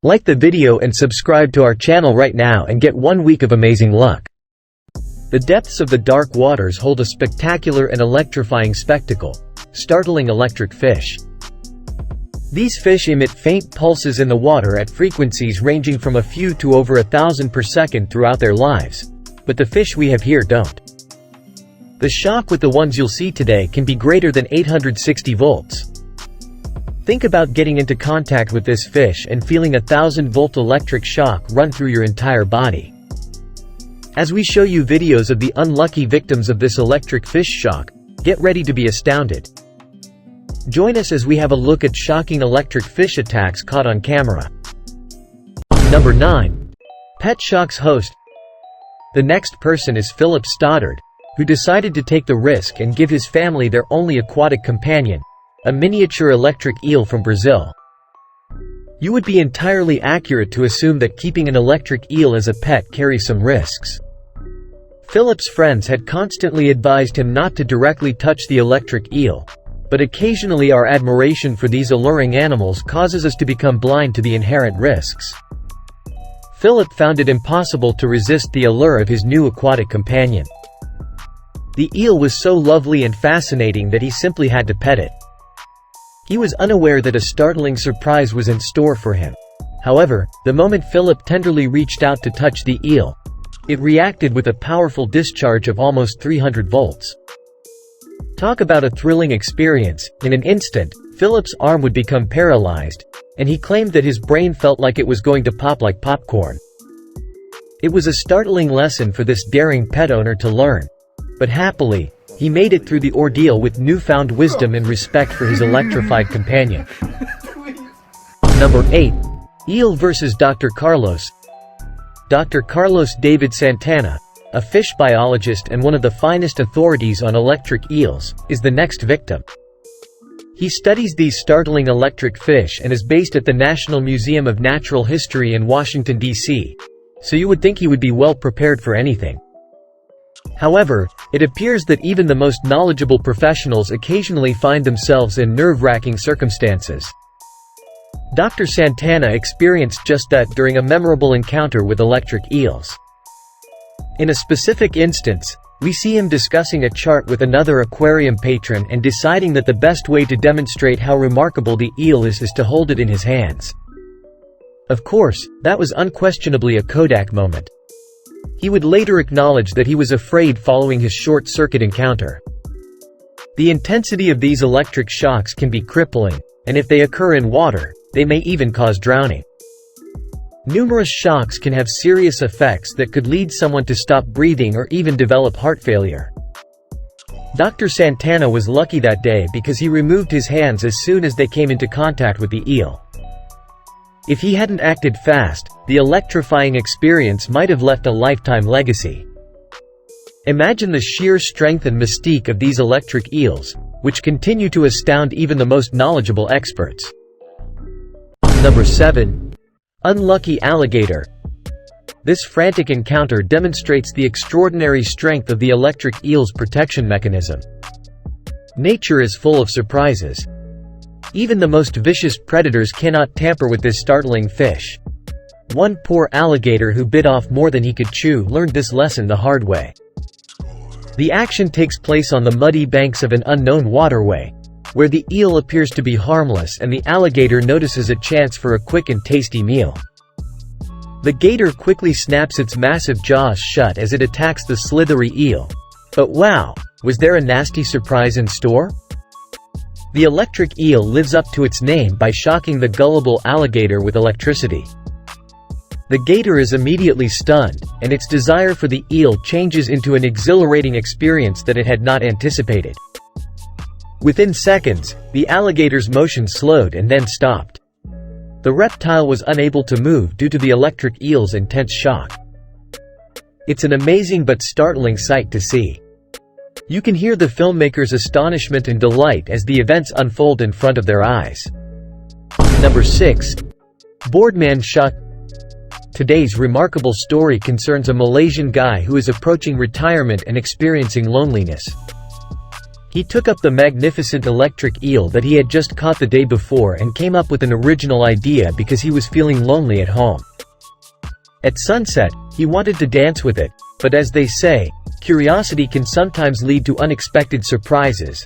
Like the video and subscribe to our channel right now and get 1 week of amazing luck. The depths of the dark waters hold a spectacular and electrifying spectacle: startling electric fish. These fish emit faint pulses in the water at frequencies ranging from a few to over 1,000 per second throughout their lives, but the fish we have here don't. The shock with the ones you'll see today can be greater than 860 volts. Think about getting into contact with this fish and feeling a 1,000-volt electric shock run through your entire body. As we show you videos of the unlucky victims of this electric fish shock, get ready to be astounded. Join us as we have a look at shocking electric fish attacks caught on camera. Number 9. Pet Shocks Host. The next person is Philip Stoddard, who decided to take the risk and give his family their only aquatic companion, a miniature electric eel from Brazil. You would be entirely accurate to assume that keeping an electric eel as a pet carries some risks. Philip's friends had constantly advised him not to directly touch the electric eel, but occasionally our admiration for these alluring animals causes us to become blind to the inherent risks. Philip found it impossible to resist the allure of his new aquatic companion. The eel was so lovely and fascinating that he simply had to pet it. He was unaware that a startling surprise was in store for him. However, the moment Philip tenderly reached out to touch the eel, it reacted with a powerful discharge of almost 300 volts. Talk about a thrilling experience. In an instant, Philip's arm would become paralyzed, and he claimed that his brain felt like it was going to pop like popcorn. It was a startling lesson for this daring pet owner to learn, but happily, he made it through the ordeal with newfound wisdom and respect for his electrified companion. Number 8. Eel vs. Dr. Carlos. Dr. Carlos David Santana, a fish biologist and one of the finest authorities on electric eels, is the next victim. He studies these startling electric fish and is based at the National Museum of Natural History in Washington, D.C., so you would think he would be well prepared for anything. However, it appears that even the most knowledgeable professionals occasionally find themselves in nerve-wracking circumstances. Dr. Santana experienced just that during a memorable encounter with electric eels. In a specific instance, we see him discussing a chart with another aquarium patron and deciding that the best way to demonstrate how remarkable the eel is to hold it in his hands. Of course, that was unquestionably a Kodak moment. He would later acknowledge that he was afraid following his short-circuit encounter. The intensity of these electric shocks can be crippling, and if they occur in water, they may even cause drowning. Numerous shocks can have serious effects that could lead someone to stop breathing or even develop heart failure. Dr. Santana was lucky that day because he removed his hands as soon as they came into contact with the eel. If he hadn't acted fast, the electrifying experience might have left a lifetime legacy. Imagine the sheer strength and mystique of these electric eels, which continue to astound even the most knowledgeable experts. Number 7. Unlucky alligator. This frantic encounter demonstrates the extraordinary strength of the electric eel's protection mechanism. Nature is full of surprises. Even the most vicious predators cannot tamper with this startling fish. One poor alligator who bit off more than he could chew learned this lesson the hard way. The action takes place on the muddy banks of an unknown waterway, where the eel appears to be harmless and the alligator notices a chance for a quick and tasty meal. The gator quickly snaps its massive jaws shut as it attacks the slithery eel. But wow, was there a nasty surprise in store? The electric eel lives up to its name by shocking the gullible alligator with electricity. The gator is immediately stunned, and its desire for the eel changes into an exhilarating experience that it had not anticipated. Within seconds, the alligator's motion slowed and then stopped. The reptile was unable to move due to the electric eel's intense shock. It's an amazing but startling sight to see. You can hear the filmmakers' astonishment and delight as the events unfold in front of their eyes. Number 6. Boardman Shut. Today's remarkable story concerns a Malaysian guy who is approaching retirement and experiencing loneliness. He took up the magnificent electric eel that he had just caught the day before and came up with an original idea because he was feeling lonely at home. At sunset, he wanted to dance with it, but as they say, curiosity can sometimes lead to unexpected surprises,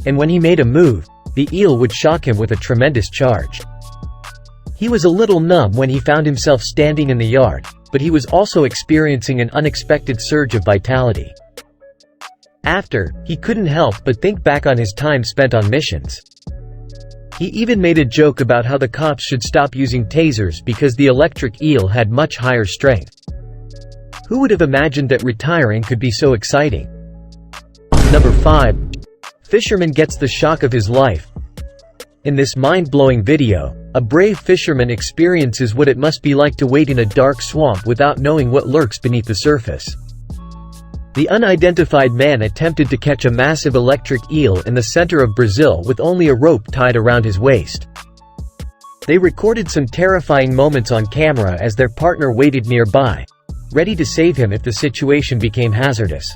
and when he made a move, the eel would shock him with a tremendous charge. He was a little numb when he found himself standing in the yard, but he was also experiencing an unexpected surge of vitality. After, he couldn't help but think back on his time spent on missions. He even made a joke about how the cops should stop using tasers because the electric eel had much higher strength. Who would have imagined that retiring could be so exciting? Number 5. Fisherman gets the shock of his life. In this mind-blowing video, a brave fisherman experiences what it must be like to wade in a dark swamp without knowing what lurks beneath the surface. The unidentified man attempted to catch a massive electric eel in the center of Brazil with only a rope tied around his waist. They recorded some terrifying moments on camera as their partner waited nearby, ready to save him if the situation became hazardous.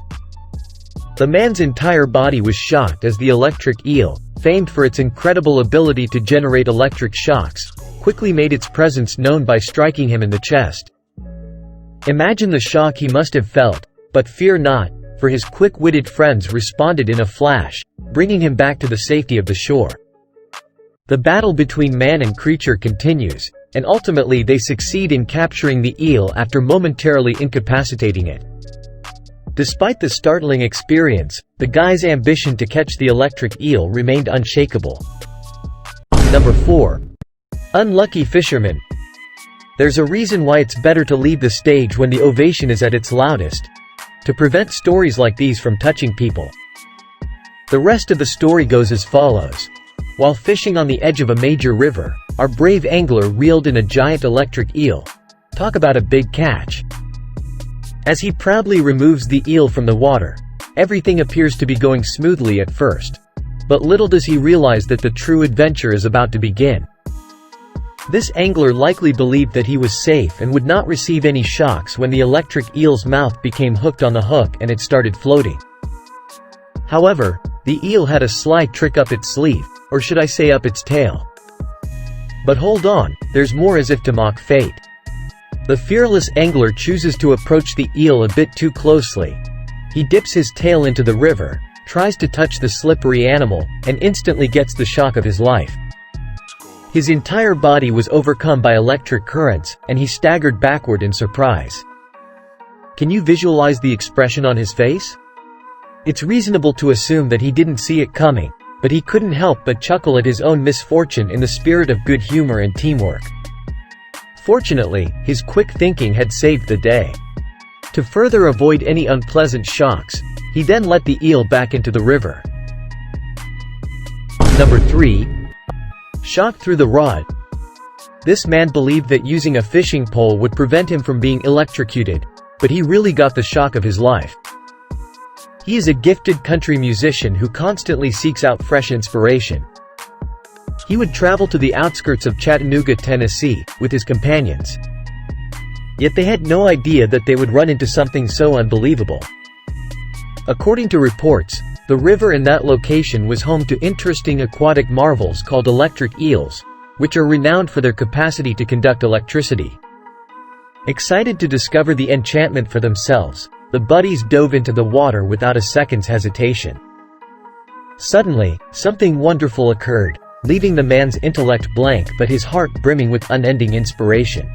The man's entire body was shocked as the electric eel, famed for its incredible ability to generate electric shocks, quickly made its presence known by striking him in the chest. Imagine the shock he must have felt, but fear not, for his quick-witted friends responded in a flash, bringing him back to the safety of the shore. The battle between man and creature continues, and ultimately they succeed in capturing the eel after momentarily incapacitating it. Despite the startling experience, the guy's ambition to catch the electric eel remained unshakable. Number 4. Unlucky fisherman. There's a reason why it's better to leave the stage when the ovation is at its loudest, to prevent stories like these from touching people. The rest of the story goes as follows. While fishing on the edge of a major river, our brave angler reeled in a giant electric eel. Talk about a big catch. As he proudly removes the eel from the water, everything appears to be going smoothly at first. But little does he realize that the true adventure is about to begin. This angler likely believed that he was safe and would not receive any shocks when the electric eel's mouth became hooked on the hook and it started floating. However, the eel had a sly trick up its sleeve, or should I say up its tail. But hold on, there's more as if to mock fate. The fearless angler chooses to approach the eel a bit too closely. He dips his tail into the river, tries to touch the slippery animal, and instantly gets the shock of his life. His entire body was overcome by electric currents, and he staggered backward in surprise. Can you visualize the expression on his face? It's reasonable to assume that he didn't see it coming, but he couldn't help but chuckle at his own misfortune in the spirit of good humor and teamwork. Fortunately, his quick thinking had saved the day. To further avoid any unpleasant shocks, he then let the eel back into the river. Number 3. Shock through the rod. This man believed that using a fishing pole would prevent him from being electrocuted, but he really got the shock of his life. He is a gifted country musician who constantly seeks out fresh inspiration. He would travel to the outskirts of Chattanooga, Tennessee, with his companions. Yet they had no idea that they would run into something so unbelievable. According to reports, the river in that location was home to interesting aquatic marvels called electric eels, which are renowned for their capacity to conduct electricity. Excited to discover the enchantment for themselves, the buddies dove into the water without a second's hesitation. Suddenly, something wonderful occurred, leaving the man's intellect blank but his heart brimming with unending inspiration.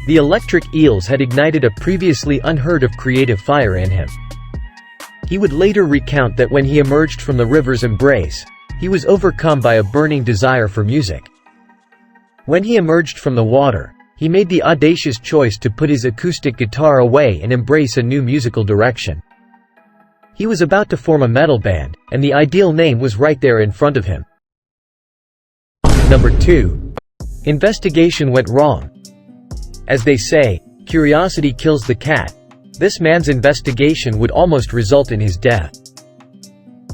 The electric eels had ignited a previously unheard-of creative fire in him. He would later recount that when he emerged from the river's embrace, he was overcome by a burning desire for music. When he emerged from the water, he made the audacious choice to put his acoustic guitar away and embrace a new musical direction. He was about to form a metal band, and the ideal name was right there in front of him. Number 2. Investigation went wrong. As they say, curiosity kills the cat. This man's investigation would almost result in his death.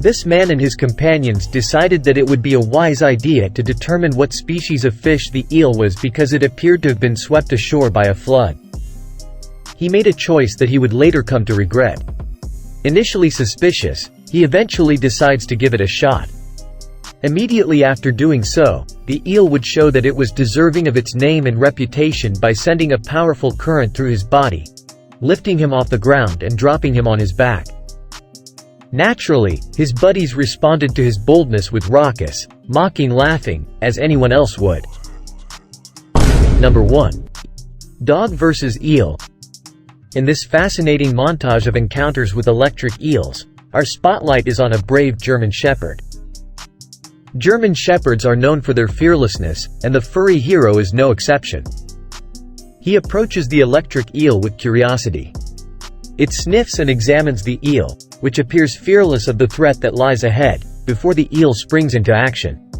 This man and his companions decided that it would be a wise idea to determine what species of fish the eel was because it appeared to have been swept ashore by a flood. He made a choice that he would later come to regret. Initially suspicious, he eventually decides to give it a shot. Immediately after doing so, the eel would show that it was deserving of its name and reputation by sending a powerful current through his body, lifting him off the ground and dropping him on his back. Naturally, his buddies responded to his boldness with raucous, mocking laughing, as anyone else would. Number 1. Dog vs. Eel. In this fascinating montage of encounters with electric eels, our spotlight is on a brave German Shepherd. German Shepherds are known for their fearlessness, and the furry hero is no exception. He approaches the electric eel with curiosity. It sniffs and examines the eel, which appears fearless of the threat that lies ahead, before the eel springs into action.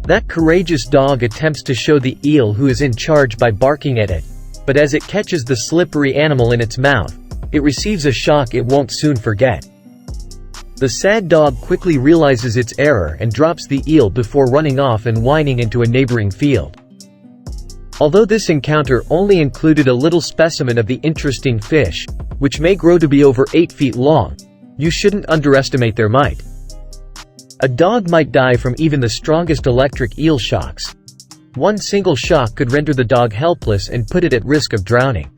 That courageous dog attempts to show the eel who is in charge by barking at it, but as it catches the slippery animal in its mouth, it receives a shock it won't soon forget. The sad dog quickly realizes its error and drops the eel before running off and whining into a neighboring field. Although this encounter only included a little specimen of the interesting fish, which may grow to be over 8 feet long, you shouldn't underestimate their might. A dog might die from even the strongest electric eel shocks. One single shock could render the dog helpless and put it at risk of drowning.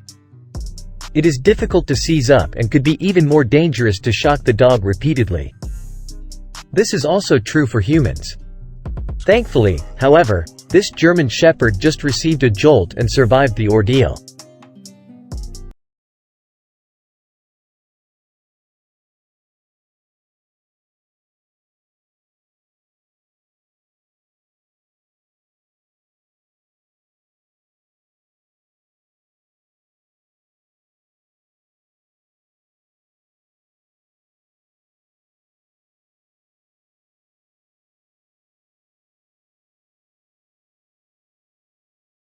It is difficult to seize up and could be even more dangerous to shock the dog repeatedly. This is also true for humans. Thankfully, however, this German Shepherd just received a jolt and survived the ordeal.